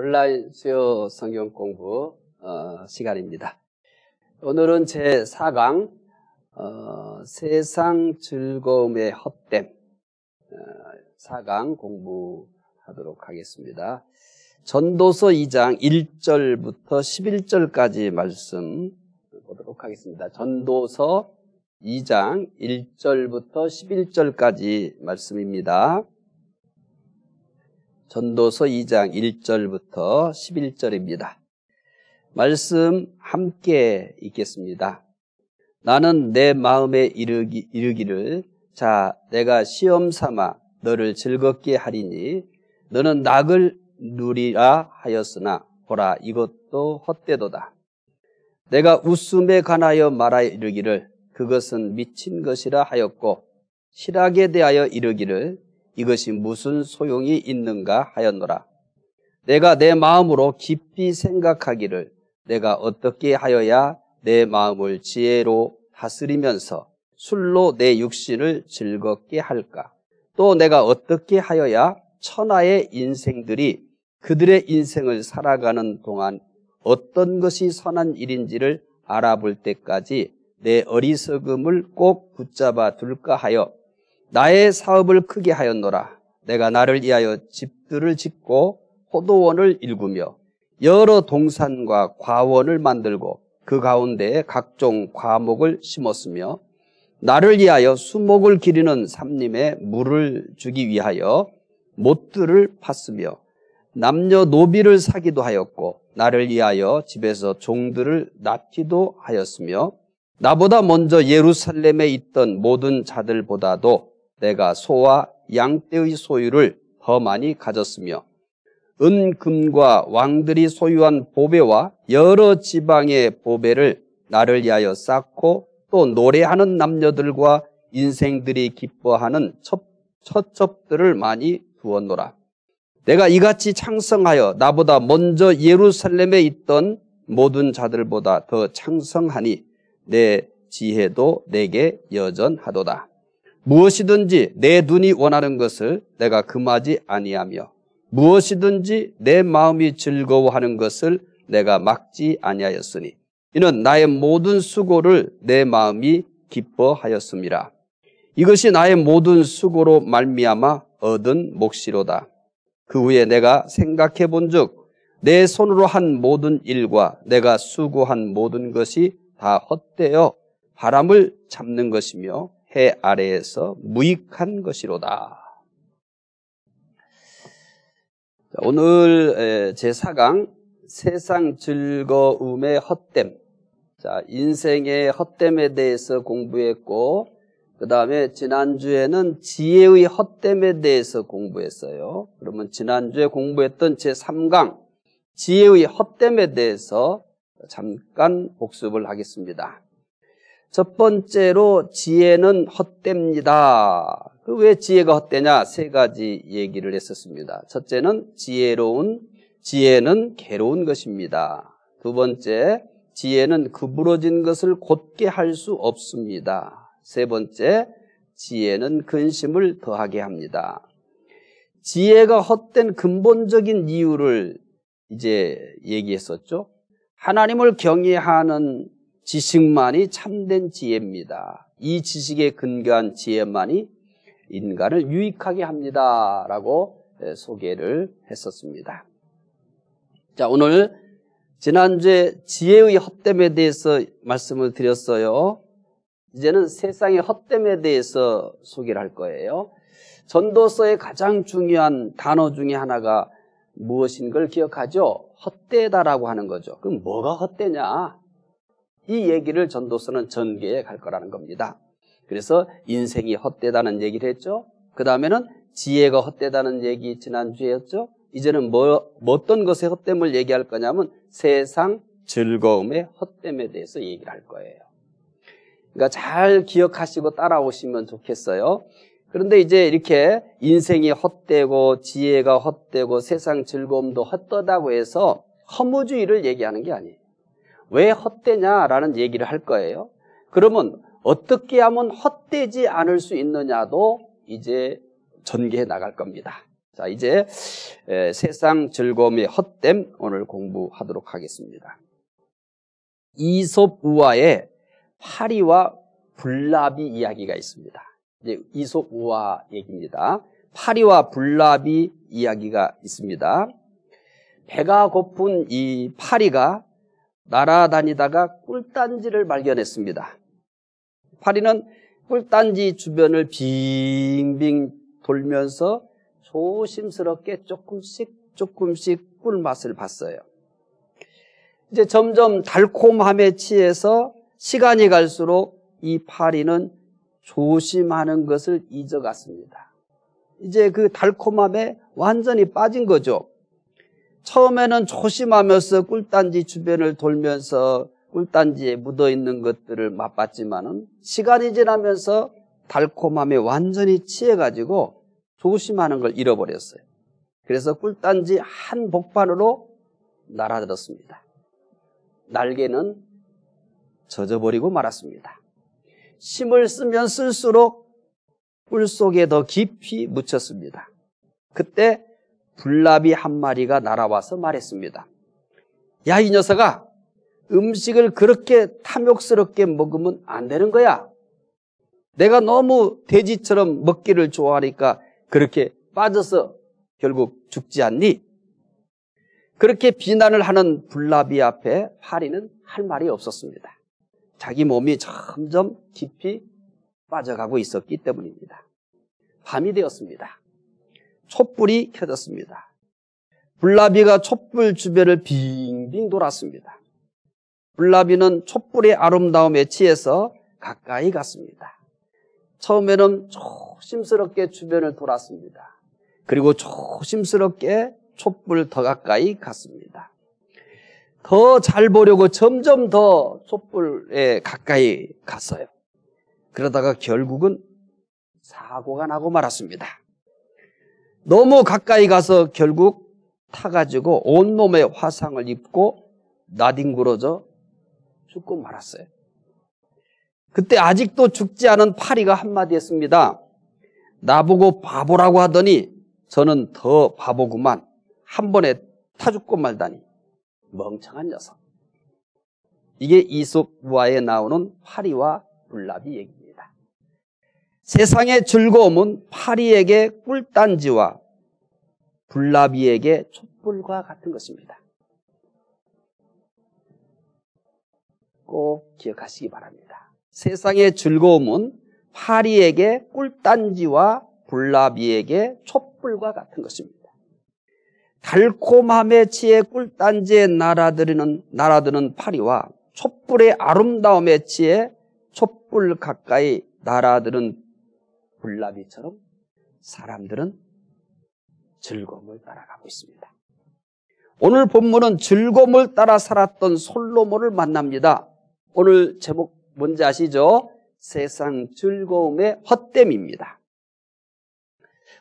온라인 수요 성경 공부 시간입니다. 오늘은 제 4강 세상 즐거움의 헛됨 4강 공부하도록 하겠습니다. 전도서 2장 1절부터 11절까지 말씀 보도록 하겠습니다. 전도서 2장 1절부터 11절까지 말씀입니다. 전도서 2장 1절부터 11절입니다. 말씀 함께 읽겠습니다. 나는 내 마음에 이르기를 자 내가 시험 삼아 너를 즐겁게 하리니 너는 낙을 누리라 하였으나 보라 이것도 헛되도다. 내가 웃음에 관하여 말하여 이르기를 그것은 미친 것이라 하였고 실학에 대하여 이르기를 이것이 무슨 소용이 있는가 하였노라. 내가 내 마음으로 깊이 생각하기를 내가 어떻게 하여야 내 마음을 지혜로 다스리면서 술로 내 육신을 즐겁게 할까? 또 내가 어떻게 하여야 천하의 인생들이 그들의 인생을 살아가는 동안 어떤 것이 선한 일인지를 알아볼 때까지 내 어리석음을 꼭 붙잡아 둘까 하여 나의 사업을 크게 하였노라. 내가 나를 위하여 집들을 짓고 포도원을 일구며 여러 동산과 과원을 만들고 그 가운데에 각종 과목을 심었으며 나를 위하여 수목을 기르는 삼림에 물을 주기 위하여 못들을 팠으며 남녀노비를 사기도 하였고 나를 위하여 집에서 종들을 낳기도 하였으며 나보다 먼저 예루살렘에 있던 모든 자들보다도 내가 소와 양떼의 소유를 더 많이 가졌으며 은, 금과 왕들이 소유한 보배와 여러 지방의 보배를 나를 위하여 쌓고 또 노래하는 남녀들과 인생들이 기뻐하는 처첩들을 많이 두었노라. 내가 이같이 창성하여 나보다 먼저 예루살렘에 있던 모든 자들보다 더 창성하니 내 지혜도 내게 여전하도다. 무엇이든지 내 눈이 원하는 것을 내가 금하지 아니하며 무엇이든지 내 마음이 즐거워하는 것을 내가 막지 아니하였으니 이는 나의 모든 수고를 내 마음이 기뻐하였음이라. 이것이 나의 모든 수고로 말미암아 얻은 몫이로다. 그 후에 내가 생각해 본즉 내 손으로 한 모든 일과 내가 수고한 모든 것이 다 헛되어 바람을 잡는 것이며 해 아래에서 무익한 것이로다. 오늘 제4강 세상 즐거움의 헛됨. 자, 인생의 헛됨에 대해서 공부했고 그 다음에 지난주에는 지혜의 헛됨에 대해서 공부했어요. 그러면 지난주에 공부했던 제3강 지혜의 헛됨에 대해서 잠깐 복습을 하겠습니다. 첫 번째로 지혜는 헛됩니다. 왜 지혜가 헛되냐? 세 가지 얘기를 했었습니다. 첫째는 지혜는 괴로운 것입니다. 두 번째, 지혜는 구부러진 것을 곧게 할 수 없습니다. 세 번째, 지혜는 근심을 더하게 합니다. 지혜가 헛된 근본적인 이유를 이제 얘기했었죠. 하나님을 경외하는 지식만이 참된 지혜입니다. 이 지식에 근거한 지혜만이 인간을 유익하게 합니다. 라고 소개를 했었습니다. 자, 오늘 지난주에 지혜의 헛됨에 대해서 말씀을 드렸어요. 이제는 세상의 헛됨에 대해서 소개를 할 거예요. 전도서의 가장 중요한 단어 중에 하나가 무엇인 걸 기억하죠? 헛되다라고 하는 거죠. 그럼 뭐가 헛되냐? 이 얘기를 전도서는 전개해 갈 거라는 겁니다. 그래서 인생이 헛되다는 얘기를 했죠. 그 다음에는 지혜가 헛되다는 얘기 지난주에 했죠. 이제는 어떤 것의 헛됨을 얘기할 거냐면 세상 즐거움의 헛됨에 대해서 얘기를 할 거예요. 그러니까 잘 기억하시고 따라오시면 좋겠어요. 그런데 이제 이렇게 인생이 헛되고 지혜가 헛되고 세상 즐거움도 헛되다고 해서 허무주의를 얘기하는 게 아니에요. 왜 헛되냐라는 얘기를 할 거예요. 그러면 어떻게 하면 헛되지 않을 수 있느냐도 이제 전개해 나갈 겁니다. 자, 이제 세상 즐거움의 헛됨 오늘 공부하도록 하겠습니다. 이솝 우화에 파리와 불나비 이야기가 있습니다. 이제 이솝 우화 얘기입니다. 파리와 불나비 이야기가 있습니다. 배가 고픈 이 파리가 날아다니다가 꿀단지를 발견했습니다. 파리는 꿀단지 주변을 빙빙 돌면서 조심스럽게 조금씩 꿀맛을 봤어요. 이제 점점 달콤함에 취해서 시간이 갈수록 이 파리는 조심하는 것을 잊어갔습니다. 이제 그 달콤함에 완전히 빠진 거죠. 처음에는 조심하면서 꿀단지 주변을 돌면서 꿀단지에 묻어있는 것들을 맛봤지만은 시간이 지나면서 달콤함에 완전히 취해가지고 조심하는 걸 잃어버렸어요. 그래서 꿀단지 한 복판으로 날아들었습니다. 날개는 젖어버리고 말았습니다. 힘을 쓰면 쓸수록 꿀 속에 더 깊이 묻혔습니다. 그때 불나비 한 마리가 날아와서 말했습니다. 야, 이 녀석아, 음식을 그렇게 탐욕스럽게 먹으면 안 되는 거야. 내가 너무 돼지처럼 먹기를 좋아하니까 그렇게 빠져서 결국 죽지 않니? 그렇게 비난을 하는 불나비 앞에 파리는 할 말이 없었습니다. 자기 몸이 점점 깊이 빠져가고 있었기 때문입니다. 밤이 되었습니다. 촛불이 켜졌습니다. 불나비가 촛불 주변을 빙빙 돌았습니다. 불나비는 촛불의 아름다움에 취해서 가까이 갔습니다. 처음에는 조심스럽게 주변을 돌았습니다. 그리고 조심스럽게 촛불 더 가까이 갔습니다. 더 잘 보려고 점점 더 촛불에 가까이 갔어요. 그러다가 결국은 사고가 나고 말았습니다. 너무 가까이 가서 결국 타가지고 온몸에 화상을 입고 나뒹굴어져 죽고 말았어요. 그때 아직도 죽지 않은 파리가 한마디 했습니다. 나보고 바보라고 하더니 저는 더 바보구만. 한 번에 타 죽고 말다니. 멍청한 녀석. 이게 이솝 우화에 나오는 파리와 불나비 얘기입니다. 세상의 즐거움은 파리에게 꿀단지와 불나비에게 촛불과 같은 것입니다. 꼭 기억하시기 바랍니다. 세상의 즐거움은 파리에게 꿀단지와 불나비에게 촛불과 같은 것입니다. 달콤함에 취해 꿀단지에 날아드는 파리와 촛불의 아름다움에 취해 촛불 가까이 날아드는 불나비처럼 사람들은 즐거움을 따라가고 있습니다. 오늘 본문은 즐거움을 따라 살았던 솔로몬을 만납니다. 오늘 제목 뭔지 아시죠? 세상 즐거움의 헛됨입니다.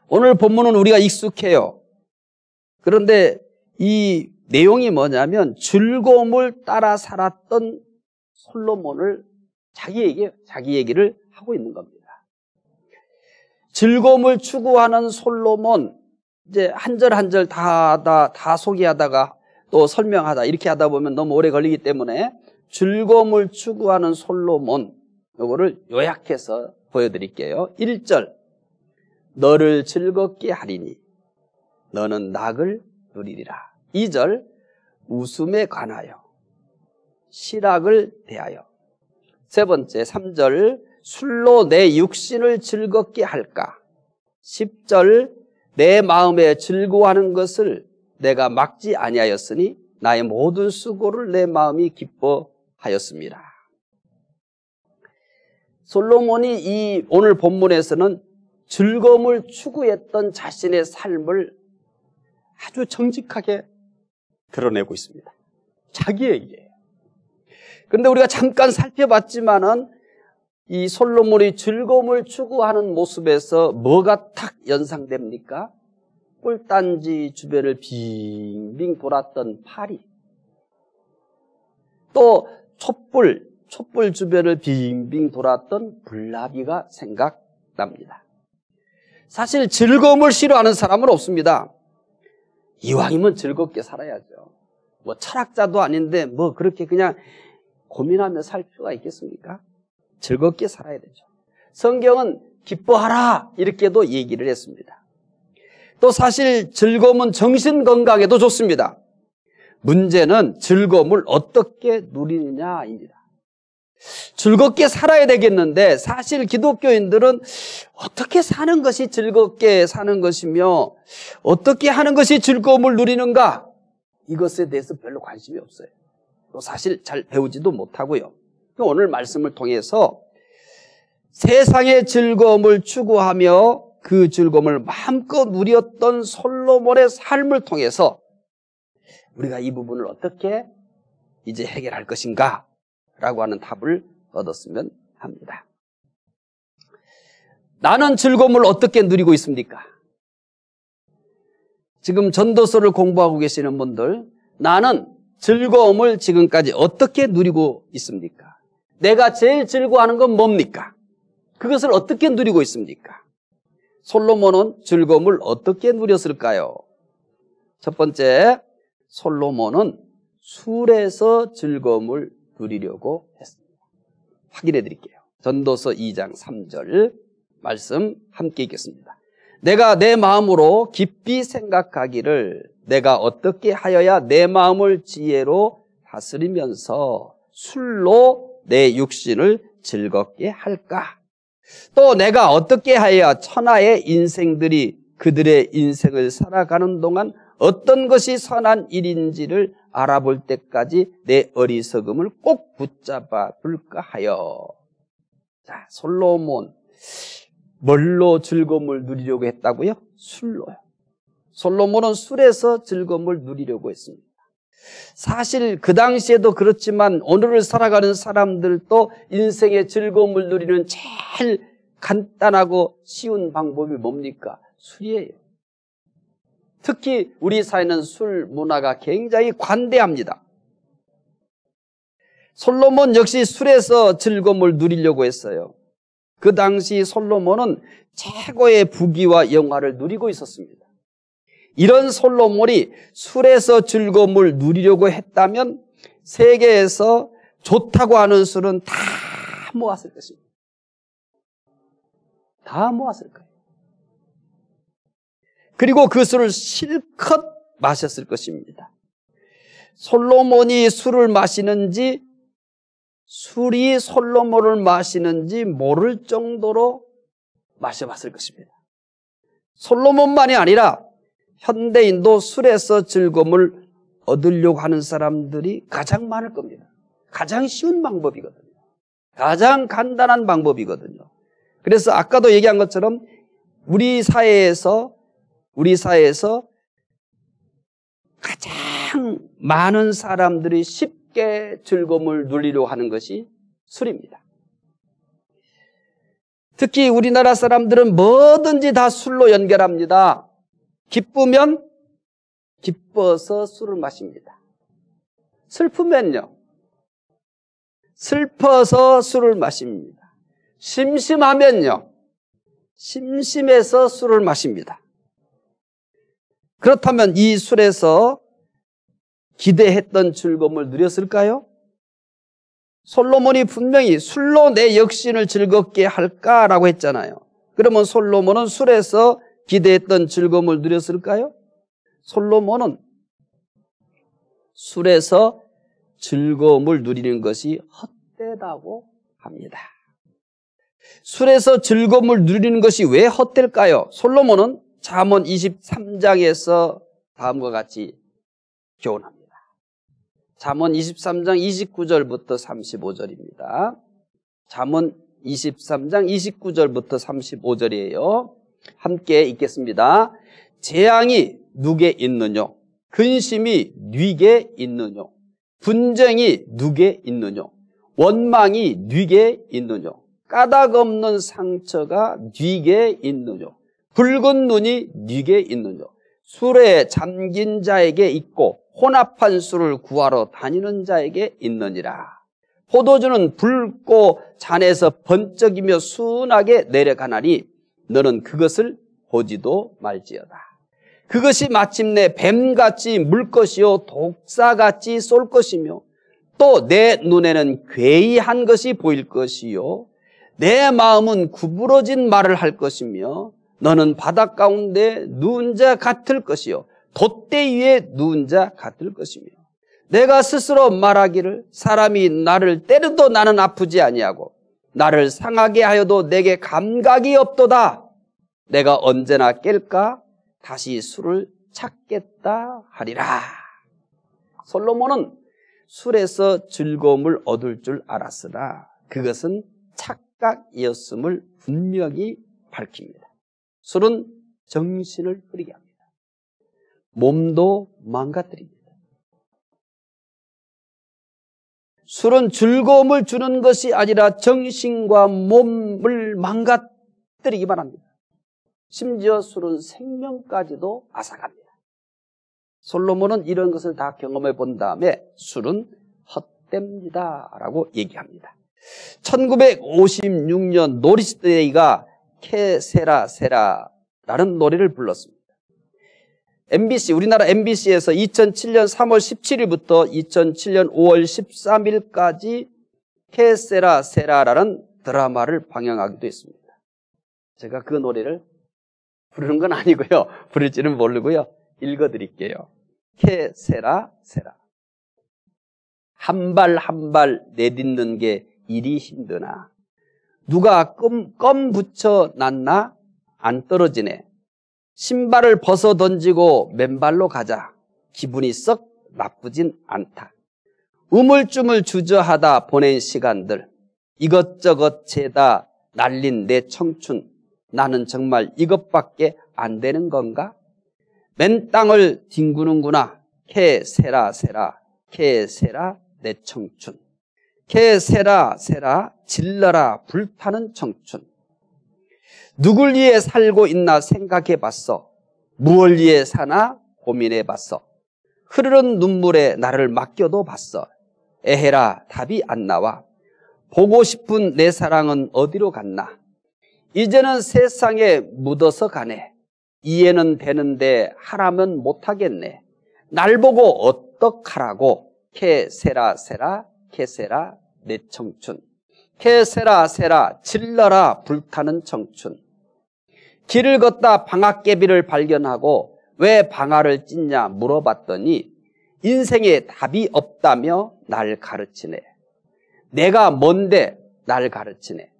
오늘 본문은 우리가 익숙해요. 그런데 이 내용이 뭐냐면 즐거움을 따라 살았던 솔로몬을 자기 얘기를 하고 있는 겁니다. 즐거움을 추구하는 솔로몬, 이제 한 절 한 절 다 소개하다가 또 설명하다 이렇게 하다 보면 너무 오래 걸리기 때문에 즐거움을 추구하는 솔로몬, 이거를 요약해서 보여드릴게요. 1절, 너를 즐겁게 하리니 너는 낙을 누리리라. 2절, 웃음에 관하여 실학을 대하여. 세 번째, 3절, 술로 내 육신을 즐겁게 할까. 10절, 내 마음에 즐거워하는 것을 내가 막지 아니하였으니 나의 모든 수고를 내 마음이 기뻐하였습니다. 솔로몬이 이 오늘 본문에서는 즐거움을 추구했던 자신의 삶을 아주 정직하게 드러내고 있습니다. 자기 얘기예요. 그런데 우리가 잠깐 살펴봤지만은 이 솔로몬이 즐거움을 추구하는 모습에서 뭐가 탁 연상됩니까? 꿀단지 주변을 빙빙 돌았던 파리, 또 촛불 주변을 빙빙 돌았던 불나비가 생각납니다. 사실 즐거움을 싫어하는 사람은 없습니다. 이왕이면 즐겁게 살아야죠. 뭐 철학자도 아닌데 뭐 그렇게 그냥 고민하며 살 필요가 있겠습니까? 즐겁게 살아야 되죠. 성경은 기뻐하라 이렇게도 얘기를 했습니다. 또 사실 즐거움은 정신 건강에도 좋습니다. 문제는 즐거움을 어떻게 누리느냐입니다. 즐겁게 살아야 되겠는데 사실 기독교인들은 어떻게 사는 것이 즐겁게 사는 것이며 어떻게 하는 것이 즐거움을 누리는가 이것에 대해서 별로 관심이 없어요. 또 사실 잘 배우지도 못하고요. 오늘 말씀을 통해서 세상의 즐거움을 추구하며 그 즐거움을 마음껏 누렸던 솔로몬의 삶을 통해서 우리가 이 부분을 어떻게 이제 해결할 것인가 라고 하는 답을 얻었으면 합니다. 나는 즐거움을 어떻게 누리고 있습니까? 지금 전도서를 공부하고 계시는 분들, 나는 즐거움을 지금까지 어떻게 누리고 있습니까? 내가 제일 즐거워하는 건 뭡니까? 그것을 어떻게 누리고 있습니까? 솔로몬은 즐거움을 어떻게 누렸을까요? 첫 번째, 솔로몬은 술에서 즐거움을 누리려고 했습니다. 확인해 드릴게요. 전도서 2장 3절 말씀 함께 읽겠습니다. 내가 내 마음으로 깊이 생각하기를 내가 어떻게 하여야 내 마음을 지혜로 다스리면서 술로 내 육신을 즐겁게 할까? 또 내가 어떻게 하여야 천하의 인생들이 그들의 인생을 살아가는 동안 어떤 것이 선한 일인지를 알아볼 때까지 내 어리석음을 꼭 붙잡아 둘까 하여. 자, 솔로몬 뭘로 즐거움을 누리려고 했다고요? 술로요. 솔로몬은 술에서 즐거움을 누리려고 했습니다. 사실 그 당시에도 그렇지만 오늘을 살아가는 사람들도 인생의 즐거움을 누리는 제일 간단하고 쉬운 방법이 뭡니까? 술이에요. 특히 우리 사회는 술 문화가 굉장히 관대합니다. 솔로몬 역시 술에서 즐거움을 누리려고 했어요. 그 당시 솔로몬은 최고의 부귀와 영화를 누리고 있었습니다. 이런 솔로몬이 술에서 즐거움을 누리려고 했다면 세계에서 좋다고 하는 술은 다 모았을 것입니다. 다 모았을 거예요. 그리고 그 술을 실컷 마셨을 것입니다. 솔로몬이 술을 마시는지 술이 솔로몬을 마시는지 모를 정도로 마셔봤을 것입니다. 솔로몬만이 아니라 현대인도 술에서 즐거움을 얻으려고 하는 사람들이 가장 많을 겁니다. 가장 쉬운 방법이거든요. 가장 간단한 방법이거든요. 그래서 아까도 얘기한 것처럼 우리 사회에서 가장 많은 사람들이 쉽게 즐거움을 누리려고 하는 것이 술입니다. 특히 우리나라 사람들은 뭐든지 다 술로 연결합니다. 기쁘면 기뻐서 술을 마십니다. 슬프면요. 슬퍼서 술을 마십니다. 심심하면요. 심심해서 술을 마십니다. 그렇다면 이 술에서 기대했던 즐거움을 누렸을까요? 솔로몬이 분명히 술로 내 육신을 즐겁게 할까라고 했잖아요. 그러면 솔로몬은 술에서 기대했던 즐거움을 누렸을까요? 솔로몬은 술에서 즐거움을 누리는 것이 헛되다고 합니다. 술에서 즐거움을 누리는 것이 왜 헛될까요? 솔로몬은 잠언 23장에서 다음과 같이 교훈합니다. 잠언 23장 29절부터 35절입니다. 잠언 23장 29절부터 35절이에요. 함께 읽겠습니다. 재앙이 누게 있느냐? 근심이 뉘게 있느냐? 분쟁이 누게 있느냐? 원망이 뉘게 있느냐? 까닭 없는 상처가 뉘게 있느냐? 붉은 눈이 뉘게 있느냐? 술에 잠긴 자에게 있고 혼합한 술을 구하러 다니는 자에게 있느니라. 포도주는 붉고 잔에서 번쩍이며 순하게 내려가나니 너는 그것을 보지도 말지어다. 그것이 마침내 뱀같이 물 것이요 독사같이 쏠 것이며 또 내 눈에는 괴이한 것이 보일 것이요 내 마음은 구부러진 말을 할 것이며 너는 바닷 가운데 누운 자 같을 것이요 돛대 위에 누운 자 같을 것이며 내가 스스로 말하기를 사람이 나를 때려도 나는 아프지 아니하고 나를 상하게 하여도 내게 감각이 없도다. 내가 언제나 깰까 다시 술을 찾겠다 하리라. 솔로몬은 술에서 즐거움을 얻을 줄 알았으나 그것은 착각이었음을 분명히 밝힙니다. 술은 정신을 흐리게 합니다. 몸도 망가뜨립니다. 술은 즐거움을 주는 것이 아니라 정신과 몸을 망가뜨리기만 합니다. 심지어 술은 생명까지도 앗아갑니다. 솔로몬은 이런 것을 다 경험해 본 다음에 술은 헛됩니다 라고 얘기합니다. 1956년 노리스 데이가 케세라세라라는 노래를 불렀습니다. MBC, 우리나라 MBC에서 2007년 3월 17일부터 2007년 5월 13일까지 케세라세라라는 드라마를 방영하기도 했습니다. 제가 그 노래를 부르는 건 아니고요. 부를지는 모르고요. 읽어드릴게요. 케세라세라. 한 발 한 발 내딛는 게 일이 힘드나 누가 껌 붙여 놨나 안 떨어지네. 신발을 벗어 던지고 맨발로 가자. 기분이 썩 나쁘진 않다. 우물쭈물 주저하다 보낸 시간들 이것저것 죄다 날린 내 청춘 나는 정말 이것밖에 안 되는 건가? 맨 땅을 뒹구는구나. 케세라세라 케세라 내 청춘. 케세라세라 질러라 불타는 청춘. 누굴 위해 살고 있나 생각해봤어. 무엇을 위해 사나 고민해봤어. 흐르는 눈물에 나를 맡겨도 봤어. 에헤라 답이 안 나와. 보고 싶은 내 사랑은 어디로 갔나. 이제는 세상에 묻어서 가네. 이해는 되는데 하라면 못하겠네. 날 보고 어떡하라고. 케세라세라 케세라 내 청춘. 케세라세라 질러라 불타는 청춘. 길을 걷다 방아깨비를 발견하고 왜 방아를 찢냐 물어봤더니 인생에 답이 없다며 날 가르치네. 내가 뭔데 날 가르치네.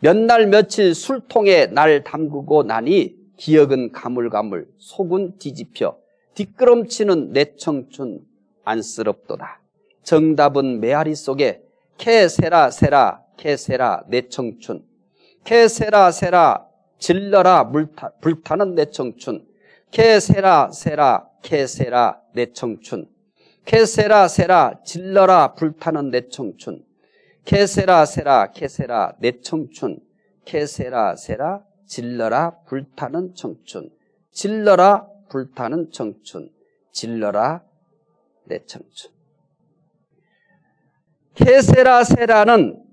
몇 날 며칠 술통에 날 담그고 나니 기억은 가물가물 속은 뒤집혀 뒷걸음치는 내 청춘 안쓰럽도다. 정답은 메아리 속에 케세라세라 케세라 내 청춘. 케세라세라 질러라 불타는 내 청춘. 케세라세라 케세라 내 청춘. 케세라세라 질러라 불타는 내 청춘. 케세라세라 케세라 내 청춘. 케세라세라 질러라 불타는 청춘. 질러라 불타는 청춘. 질러라 내 청춘. 케세라세라는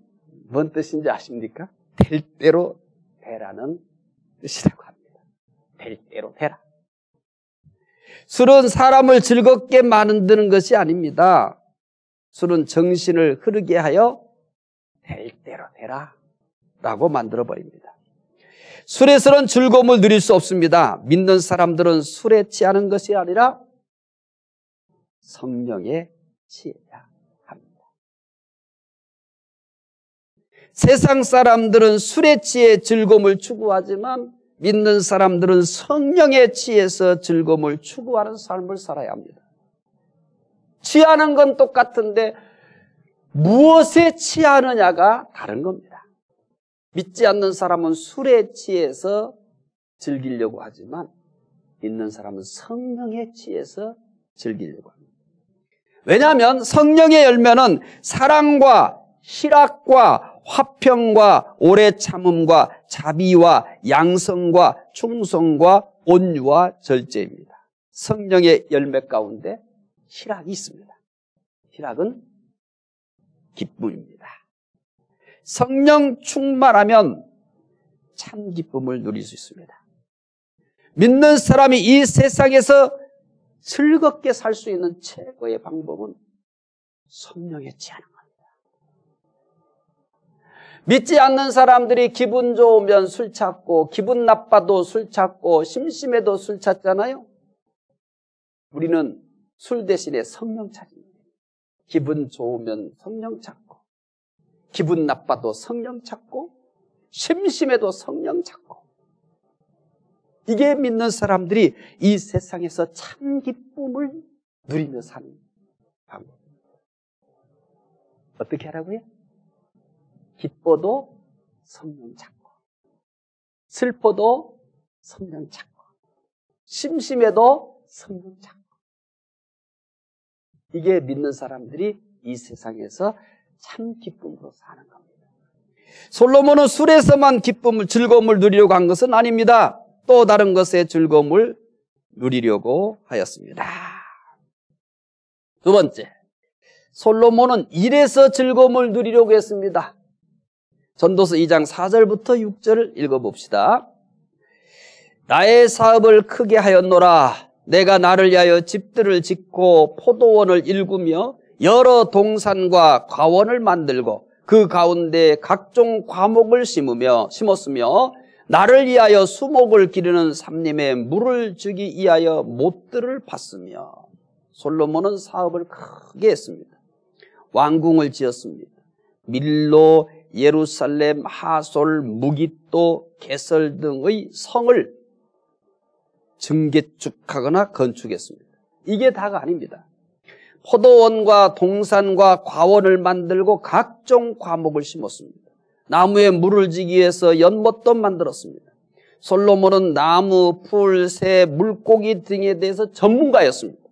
뭔 뜻인지 아십니까? 될 대로 되라는 뜻이라고 합니다. 될 대로 되라. 술은 사람을 즐겁게 만드는 것이 아닙니다. 술은 정신을 흐르게 하여 될 대로 되라 라고 만들어버립니다. 술에서는 즐거움을 누릴 수 없습니다. 믿는 사람들은 술에 취하는 것이 아니라 성령에 취해야 합니다. 세상 사람들은 술에 취해 즐거움을 추구하지만 믿는 사람들은 성령에 취해서 즐거움을 추구하는 삶을 살아야 합니다. 취하는 건 똑같은데 무엇에 취하느냐가 다른 겁니다. 믿지 않는 사람은 술에 취해서 즐기려고 하지만 믿는 사람은 성령에 취해서 즐기려고 합니다. 왜냐하면 성령의 열매는 사랑과 희락과 화평과 오래 참음과 자비와 양성과 충성과 온유와 절제입니다. 성령의 열매 가운데 희락이 있습니다. 희락은 기쁨입니다. 성령 충만하면 참 기쁨을 누릴 수 있습니다. 믿는 사람이 이 세상에서 즐겁게 살 수 있는 최고의 방법은 성령에 취하는 겁니다. 믿지 않는 사람들이 기분 좋으면 술 찾고 기분 나빠도 술 찾고 심심해도 술 찾잖아요. 우리는 술 대신에 성령 찾습니다. 기분 좋으면 성령 찾고 기분 나빠도 성령 찾고 심심해도 성령 찾고, 이게 믿는 사람들이 이 세상에서 참 기쁨을 누리며 사는 방법입니다. 어떻게 하라고요? 기뻐도 성령 찾고, 슬퍼도 성령 찾고, 심심해도 성령 찾고. 이게 믿는 사람들이 이 세상에서 참 기쁨으로 사는 겁니다. 솔로몬은 술에서만 기쁨을, 즐거움을 누리려고 한 것은 아닙니다. 또 다른 것에 즐거움을 누리려고 하였습니다. 두 번째, 솔로몬은 일에서 즐거움을 누리려고 했습니다. 전도서 2장 4절부터 6절을 읽어봅시다. 나의 사업을 크게 하였노라. 내가 나를 위하여 집들을 짓고 포도원을 일구며 여러 동산과 과원을 만들고 그 가운데 각종 과목을 심었으며 나를 위하여 수목을 기르는 삼림에 물을 주기 위하여 못들을 팠으며. 솔로몬은 사업을 크게 했습니다. 왕궁을 지었습니다. 밀로, 예루살렘, 하솔, 무깃도, 게설 등의 성을 증개축하거나 건축했습니다. 이게 다가 아닙니다. 포도원과 동산과 과원을 만들고 각종 과목을 심었습니다. 나무에 물을 지기 위해서 연못도 만들었습니다. 솔로몬은 나무, 풀, 새, 물고기 등에 대해서 전문가였습니다.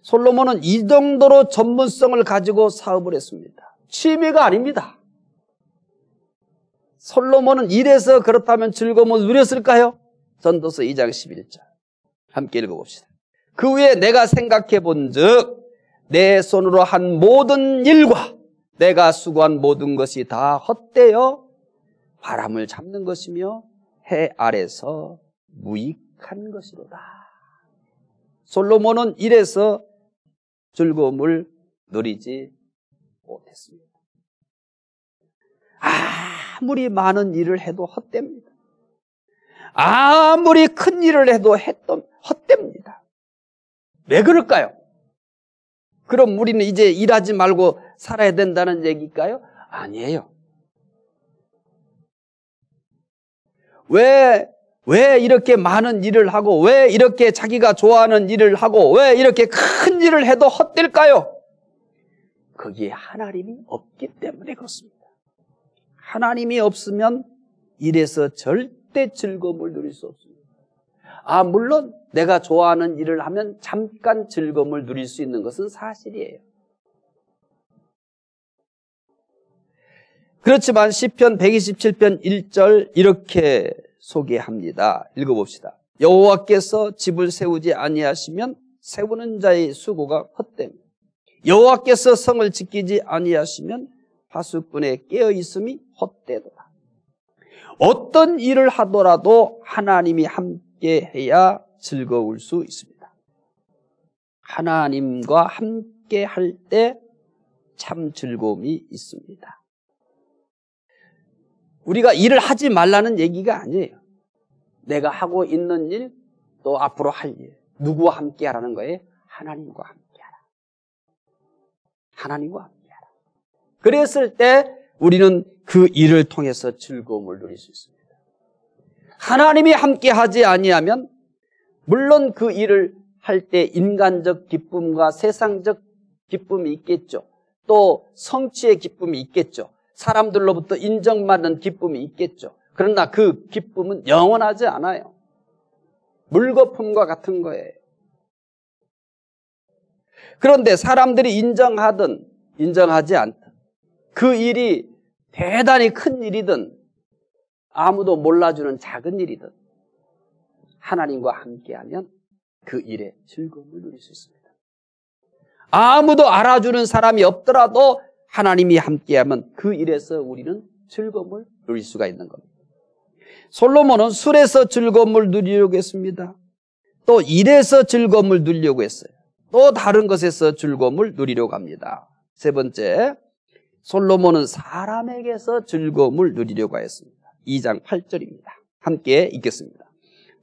솔로몬은 이 정도로 전문성을 가지고 사업을 했습니다. 취미가 아닙니다. 솔로몬은 일해서 그렇다면 즐거움을 누렸을까요? 전도서 2장 11절 함께 읽어봅시다. 그 후에 내가 생각해 본즉 내 손으로 한 모든 일과 내가 수고한 모든 것이 다 헛되어 바람을 잡는 것이며 해 아래서 무익한 것이로다. 솔로몬은 일에서 즐거움을 누리지 못했습니다. 아무리 많은 일을 해도 헛됩니다. 아무리 큰 일을 해도 헛됩니다. 왜 그럴까요? 그럼 우리는 이제 일하지 말고 살아야 된다는 얘기일까요? 아니에요. 왜 이렇게 많은 일을 하고, 왜 이렇게 자기가 좋아하는 일을 하고, 왜 이렇게 큰 일을 해도 헛될까요? 거기에 하나님이 없기 때문에 그렇습니다. 하나님이 없으면 일에서 절대 즐거움을 누릴 수 없습니다. 물론 내가 좋아하는 일을 하면 잠깐 즐거움을 누릴 수 있는 것은 사실이에요. 그렇지만 시편 127편 1절 이렇게 소개합니다. 읽어봅시다. 여호와께서 집을 세우지 아니하시면 세우는 자의 수고가 헛됨. 여호와께서 성을 지키지 아니하시면 파수꾼의 깨어있음이 헛되도다. 어떤 일을 하더라도 하나님이 함께 해야 즐거울 수 있습니다. 하나님과 함께 할 때 참 즐거움이 있습니다. 우리가 일을 하지 말라는 얘기가 아니에요. 내가 하고 있는 일, 또 앞으로 할 일, 누구와 함께 하라는 거예요? 하나님과 함께 하라. 하나님과 함께 하라. 그랬을 때 우리는 그 일을 통해서 즐거움을 누릴 수 있습니다. 하나님이 함께 하지 아니하면 물론 그 일을 할 때 인간적 기쁨과 세상적 기쁨이 있겠죠. 또 성취의 기쁨이 있겠죠. 사람들로부터 인정받는 기쁨이 있겠죠. 그러나 그 기쁨은 영원하지 않아요. 물거품과 같은 거예요. 그런데 사람들이 인정하든 인정하지 않든 그 일이 대단히 큰 일이든 아무도 몰라주는 작은 일이든 하나님과 함께하면 그 일에 즐거움을 누릴 수 있습니다. 아무도 알아주는 사람이 없더라도 하나님이 함께하면 그 일에서 우리는 즐거움을 누릴 수가 있는 겁니다. 솔로몬은 술에서 즐거움을 누리려고 했습니다. 또 일에서 즐거움을 누리려고 했어요. 또 다른 것에서 즐거움을 누리려고 합니다. 세 번째, 솔로몬은 사람에게서 즐거움을 누리려고 했습니다. 2장 8절입니다. 함께 읽겠습니다.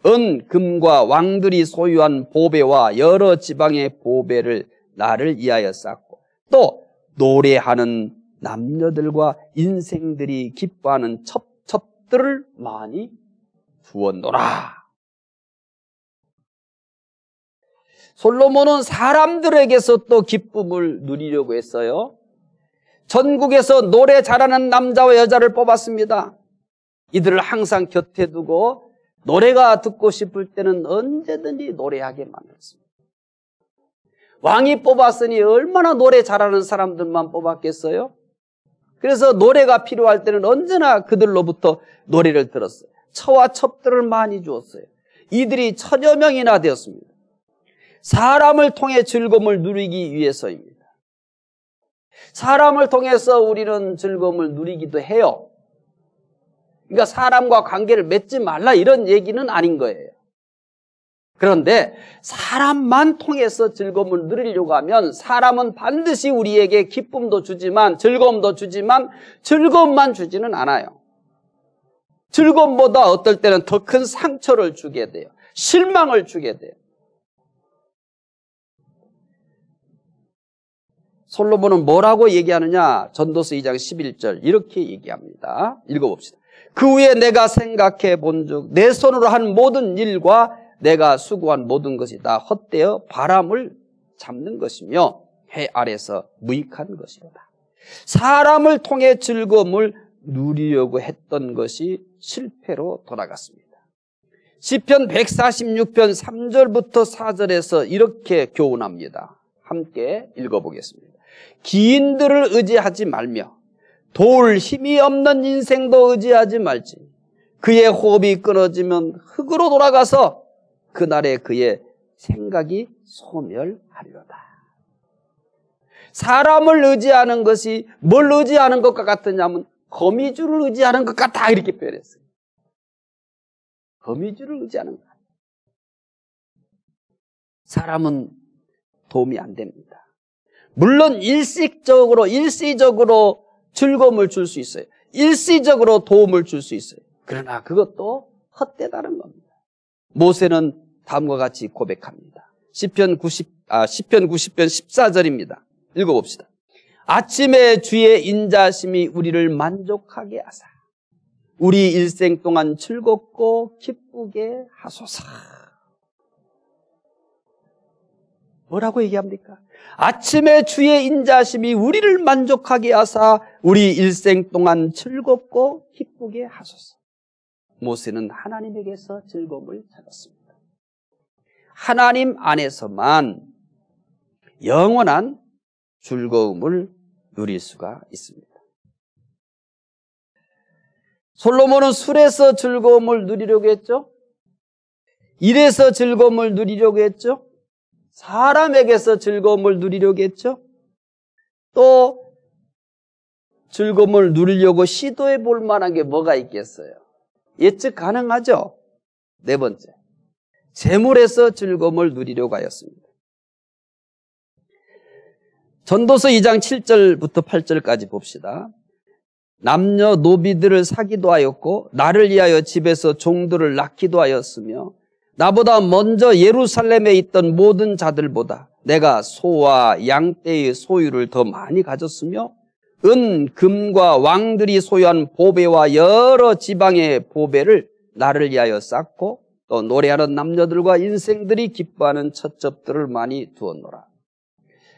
은, 금과 왕들이 소유한 보배와 여러 지방의 보배를 나를 위하여 쌓고 또 노래하는 남녀들과 인생들이 기뻐하는 첩첩들을 많이 두었노라. 솔로몬은 사람들에게서 또 기쁨을 누리려고 했어요. 전국에서 노래 잘하는 남자와 여자를 뽑았습니다. 이들을 항상 곁에 두고 노래가 듣고 싶을 때는 언제든지 노래하게 만들었습니다. 왕이 뽑았으니 얼마나 노래 잘하는 사람들만 뽑았겠어요? 그래서 노래가 필요할 때는 언제나 그들로부터 노래를 들었어요. 처와 첩들을 많이 주었어요. 이들이 1000여 명이나 되었습니다. 사람을 통해 즐거움을 누리기 위해서입니다. 사람을 통해서 우리는 즐거움을 누리기도 해요. 그러니까 사람과 관계를 맺지 말라 이런 얘기는 아닌 거예요. 그런데 사람만 통해서 즐거움을 누리려고 하면 사람은 반드시 우리에게 기쁨도 주지만 즐거움도 주지만 즐거움만 주지는 않아요. 즐거움보다 어떨 때는 더 큰 상처를 주게 돼요. 실망을 주게 돼요. 솔로몬은 뭐라고 얘기하느냐? 전도서 2장 11절 이렇게 얘기합니다. 읽어봅시다. 그 후에 내가 생각해 본즉 내 손으로 한 모든 일과 내가 수고한 모든 것이 다 헛되어 바람을 잡는 것이며 해 아래서 무익한 것이로다. 사람을 통해 즐거움을 누리려고 했던 것이 실패로 돌아갔습니다. 시편 146편 3절부터 4절에서 이렇게 교훈합니다. 함께 읽어보겠습니다. 기인들을 의지하지 말며 도울 힘이 없는 인생도 의지하지 말지. 그의 호흡이 끊어지면 흙으로 돌아가서 그날에 그의 생각이 소멸하리로다. 사람을 의지하는 것이 뭘 의지하는 것과 같으냐면 거미줄을 의지하는 것 같다 이렇게 표현했어요. 거미줄을 의지하는 것 같다. 사람은 도움이 안 됩니다. 물론 일시적으로 즐거움을 줄 수 있어요. 일시적으로 도움을 줄 수 있어요. 그러나 그것도 헛되다는 겁니다. 모세는 다음과 같이 고백합니다. 시편 90편 14절입니다. 읽어봅시다. 아침에 주의 인자심이 우리를 만족하게 하사 우리 일생 동안 즐겁고 기쁘게 하소서. 뭐라고 얘기합니까? 아침에 주의 인자심이 우리를 만족하게 하사 우리 일생 동안 즐겁고 기쁘게 하소서. 모세는 하나님에게서 즐거움을 찾았습니다. 하나님 안에서만 영원한 즐거움을 누릴 수가 있습니다. 솔로몬은 술에서 즐거움을 누리려고 했죠. 일에서 즐거움을 누리려고 했죠. 사람에게서 즐거움을 누리려고 했죠. 또 즐거움을 누리려고 시도해 볼 만한 게 뭐가 있겠어요? 예측 가능하죠? 네 번째, 재물에서 즐거움을 누리려고 하였습니다. 전도서 2장 7절부터 8절까지 봅시다. 남녀 노비들을 사기도 하였고 나를 위하여 집에서 종들을 낳기도 하였으며 나보다 먼저 예루살렘에 있던 모든 자들보다 내가 소와 양떼의 소유를 더 많이 가졌으며 은, 금과 왕들이 소유한 보배와 여러 지방의 보배를 나를 위하여 쌓고 또 노래하는 남녀들과 인생들이 기뻐하는 첩첩들을 많이 두었노라.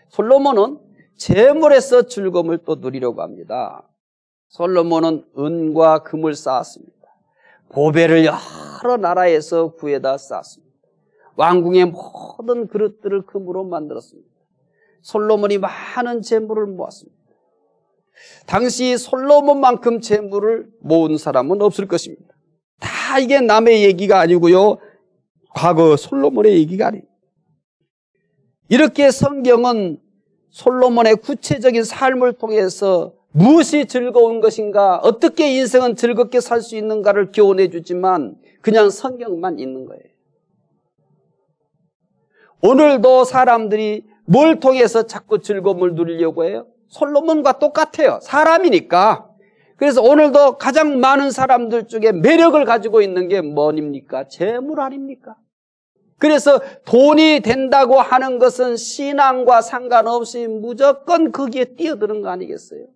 솔로몬은 재물에서 즐거움을 또 누리려고 합니다. 솔로몬은 은과 금을 쌓았습니다. 보배를 여러 나라에서 구해다 쌓았습니다. 왕궁의 모든 그릇들을 금으로 만들었습니다. 솔로몬이 많은 재물을 모았습니다. 당시 솔로몬만큼 재물을 모은 사람은 없을 것입니다. 다 이게 남의 얘기가 아니고요, 과거 솔로몬의 얘기가 아닙니다. 이렇게 성경은 솔로몬의 구체적인 삶을 통해서 무엇이 즐거운 것인가, 어떻게 인생은 즐겁게 살 수 있는가를 교훈해 주지만 그냥 성경만 있는 거예요. 오늘도 사람들이 뭘 통해서 자꾸 즐거움을 누리려고 해요? 솔로몬과 똑같아요. 사람이니까. 그래서 오늘도 가장 많은 사람들 중에 매력을 가지고 있는 게 뭐입니까? 재물 아닙니까? 그래서 돈이 된다고 하는 것은 신앙과 상관없이 무조건 거기에 뛰어드는 거 아니겠어요?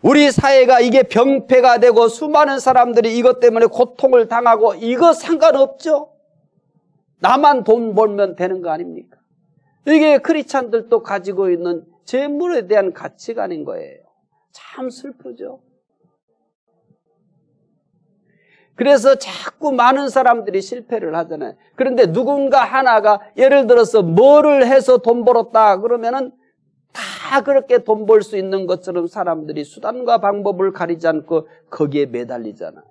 우리 사회가 이게 병폐가 되고 수많은 사람들이 이것 때문에 고통을 당하고 이거 상관없죠? 나만 돈 벌면 되는 거 아닙니까? 이게 크리스찬들도 가지고 있는 재물에 대한 가치관인 거예요. 참 슬프죠? 그래서 자꾸 많은 사람들이 실패를 하잖아요. 그런데 누군가 하나가 예를 들어서 뭐를 해서 돈 벌었다 그러면은 다 그렇게 돈 벌 수 있는 것처럼 사람들이 수단과 방법을 가리지 않고 거기에 매달리잖아요.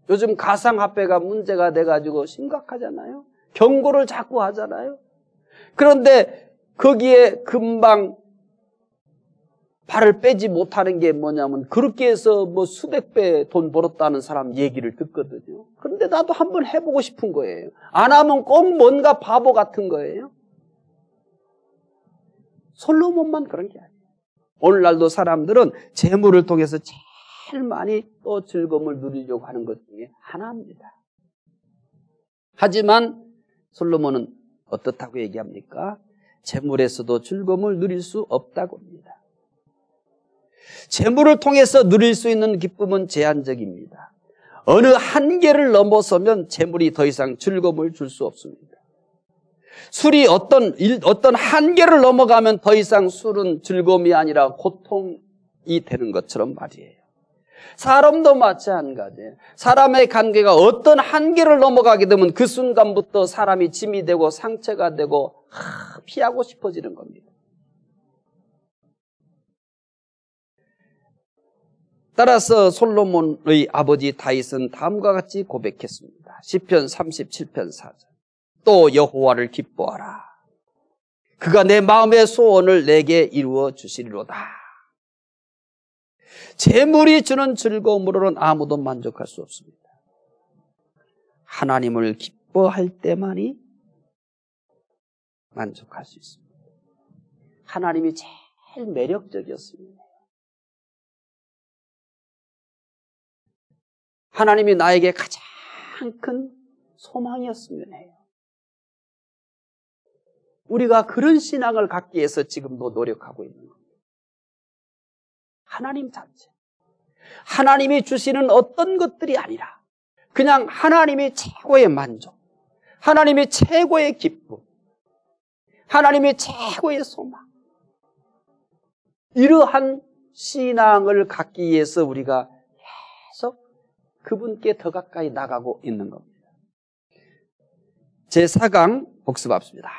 요즘 가상화폐가 문제가 돼가지고 심각하잖아요. 경고를 자꾸 하잖아요. 그런데 거기에 금방 발을 빼지 못하는 게 뭐냐면 그렇게 해서 뭐 수백 배 돈 벌었다는 사람 얘기를 듣거든요. 그런데 나도 한번 해보고 싶은 거예요. 안 하면 꼭 뭔가 바보 같은 거예요. 솔로몬만 그런 게 아니에요. 오늘날도 사람들은 재물을 통해서 제일 많이 또 즐거움을 누리려고 하는 것 중에 하나입니다. 하지만 솔로몬은 어떻다고 얘기합니까? 재물에서도 즐거움을 누릴 수 없다고 합니다. 재물을 통해서 누릴 수 있는 기쁨은 제한적입니다. 어느 한계를 넘어서면 재물이 더 이상 즐거움을 줄 수 없습니다. 술이 어떤 한계를 넘어가면 더 이상 술은 즐거움이 아니라 고통이 되는 것처럼 말이에요. 사람도 마찬가지예요. 사람의 관계가 어떤 한계를 넘어가게 되면 그 순간부터 사람이 짐이 되고 상처가 되고 피하고 싶어지는 겁니다. 따라서 솔로몬의 아버지 다윗은 다음과 같이 고백했습니다. 시편 37편 4절. 또 여호와를 기뻐하라. 그가 내 마음의 소원을 내게 이루어 주시리로다. 재물이 주는 즐거움으로는 아무도 만족할 수 없습니다. 하나님을 기뻐할 때만이 만족할 수 있습니다. 하나님이 제일 매력적이었습니다. 하나님이 나에게 가장 큰 소망이었으면 해요. 우리가 그런 신앙을 갖기 위해서 지금도 노력하고 있는 겁니다. 하나님 자체. 하나님이 주시는 어떤 것들이 아니라 그냥 하나님이 최고의 만족, 하나님이 최고의 기쁨, 하나님이 최고의 소망. 이러한 신앙을 갖기 위해서 우리가 계속 그분께 더 가까이 나가고 있는 겁니다. 제4강 복습합시다.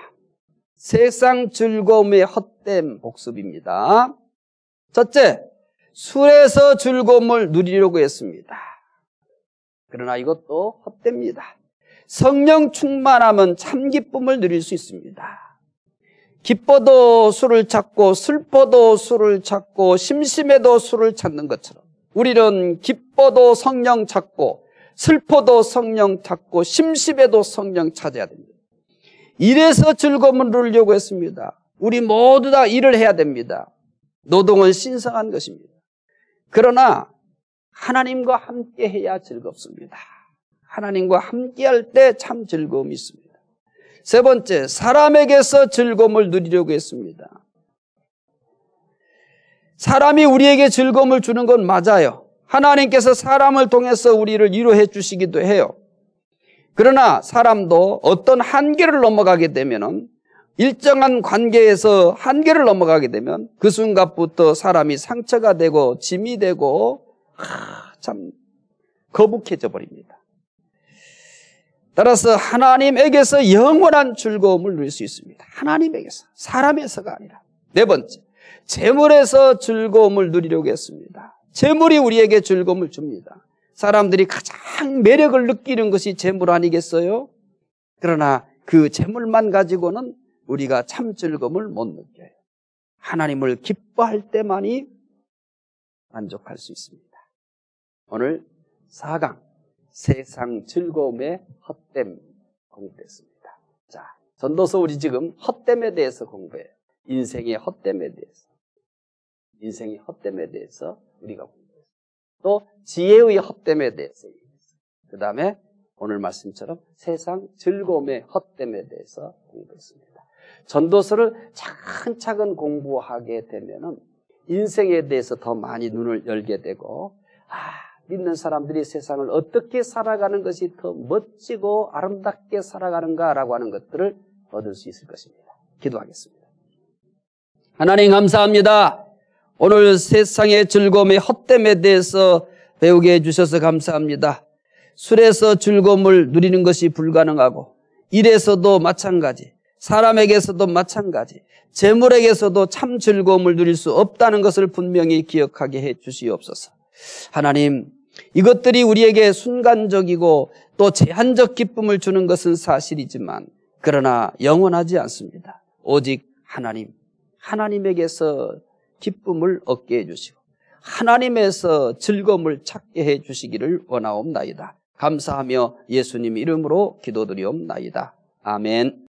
세상 즐거움의 헛된 복습입니다. 첫째, 술에서 즐거움을 누리려고 했습니다. 그러나 이것도 헛됩니다. 성령 충만하면 참 기쁨을 누릴 수 있습니다. 기뻐도 술을 찾고 슬퍼도 술을 찾고 심심해도 술을 찾는 것처럼 우리는 기뻐도 성령 찾고 슬퍼도 성령 찾고 심심해도 성령 찾아야 됩니다. 일에서 즐거움을 누리려고 했습니다. 우리 모두 다 일을 해야 됩니다. 노동은 신성한 것입니다. 그러나 하나님과 함께 해야 즐겁습니다. 하나님과 함께 할 때 참 즐거움이 있습니다. 세 번째, 사람에게서 즐거움을 누리려고 했습니다. 사람이 우리에게 즐거움을 주는 건 맞아요. 하나님께서 사람을 통해서 우리를 위로해 주시기도 해요. 그러나 사람도 어떤 한계를 넘어가게 되면은 일정한 관계에서 한계를 넘어가게 되면 그 순간부터 사람이 상처가 되고 짐이 되고 참 거북해져 버립니다. 따라서 하나님에게서 영원한 즐거움을 누릴 수 있습니다. 하나님에게서, 사람에서가 아니라. 네 번째, 재물에서 즐거움을 누리려고 했습니다. 재물이 우리에게 즐거움을 줍니다. 사람들이 가장 매력을 느끼는 것이 재물 아니겠어요? 그러나 그 재물만 가지고는 우리가 참 즐거움을 못 느껴요. 하나님을 기뻐할 때만이 만족할 수 있습니다. 오늘 4강 세상 즐거움의 헛됨 공부했습니다. 자, 전도서 우리 지금 헛됨에 대해서 공부해요. 인생의 헛됨에 대해서. 인생의 헛됨에 대해서 우리가 공부했어요. 또 지혜의 헛됨에 대해서. 그 다음에 오늘 말씀처럼 세상 즐거움의 헛됨에 대해서 공부했습니다. 전도서를 차근차근 공부하게 되면은 인생에 대해서 더 많이 눈을 열게 되고, 믿는 사람들이 세상을 어떻게 살아가는 것이 더 멋지고 아름답게 살아가는가라고 하는 것들을 얻을 수 있을 것입니다. 기도하겠습니다. 하나님 감사합니다. 오늘 세상의 즐거움의 헛됨에 대해서 배우게 해주셔서 감사합니다. 술에서 즐거움을 누리는 것이 불가능하고, 일에서도 마찬가지, 사람에게서도 마찬가지, 재물에게서도 참 즐거움을 누릴 수 없다는 것을 분명히 기억하게 해 주시옵소서. 하나님, 이것들이 우리에게 순간적이고 또 제한적 기쁨을 주는 것은 사실이지만 그러나 영원하지 않습니다. 오직 하나님에게서 기쁨을 얻게 해주시고 하나님에서 즐거움을 찾게 해주시기를 원하옵나이다. 감사하며 예수님 이름으로 기도드리옵나이다. 아멘.